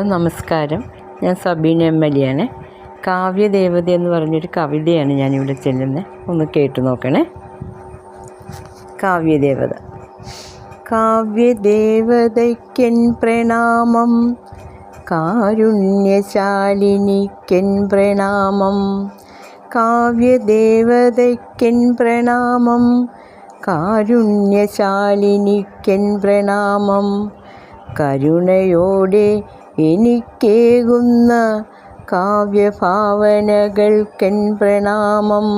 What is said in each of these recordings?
നമസ്കാരം, ഞാൻ സബീന എം ആണ്. കാവ്യദേവത എന്ന് പറഞ്ഞൊരു കവിതയാണ് ഞാനിവിടെ ചെല്ലുന്നത്. ഒന്ന് കേട്ടു നോക്കണേ. കാവ്യദേവത. കാവ്യദേവതയ്ക്കൻ പ്രണാമം, കാരുണ്യശാലിനിക്കൻ പ്രണാമം. കാവ്യദേവതയ്ക്കൻ പ്രണാമം, കാരുണ്യശാലിനിക്കൻ പ്രണാമം. കരുണയോടെ എനിക്കേകുന്ന കാവ്യഭാവനകൾക്കൻ പ്രണാമം.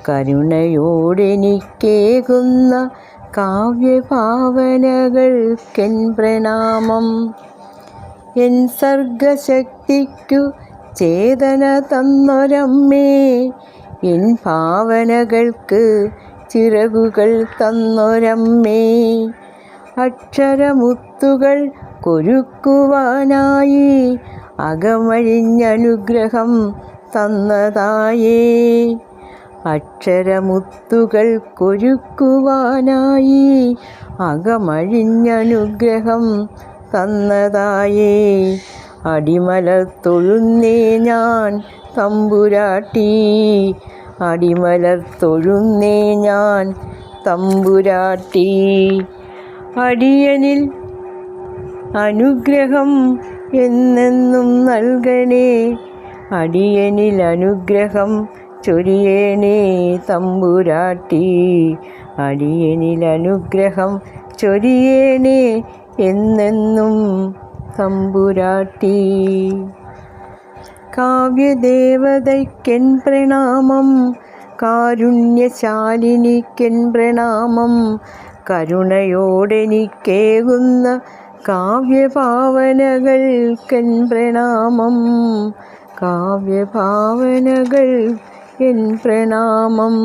കരുണയോടെനിക്കേകുന്ന കാവ്യഭാവനകൾക്കൻ പ്രണാമം. എൻ സർഗശക്തിക്കു ചേതന തന്നൊരമ്മേ, എൻ ഭാവനകൾക്ക് ചിറകുകൾ തന്നൊരമ്മേ. അക്ഷരമുത്തുകൾ കൊരുക്കുവാനായി അകമഴിഞ്ഞനുഗ്രഹം തന്നതായേ. അക്ഷരമുത്തുകൾ കൊരുക്കുവാനായി അകമഴിഞ്ഞനുഗ്രഹം തന്നതായേ. അടിമലർ തൊഴുന്നേ ഞാൻ തമ്പുരാട്ടി, അടിമലർ തൊഴുന്നേ ഞാൻ തമ്പുരാട്ടി. അടിയനിൽ അനുഗ്രഹം എന്നെന്നും നൽകണേ, അടിയനിൽ അനുഗ്രഹം ചൊരിയണേ തമ്പുരാട്ടി. അടിയനിൽ അനുഗ്രഹം ചൊരിയണേ എന്നെന്നും തമ്പുരാട്ടി. കാവ്യദേവതയ്ക്കൻ പ്രണാമം, കാരുണ്യശാലിനിക്കൻ പ്രണാമം. കരുണയോടെനിക്കേകുന്ന കാവ്യഭാവനകൾക്കൻ പ്രണാമം. കാവ്യഭാവനകൾ എൻ പ്രണാമം.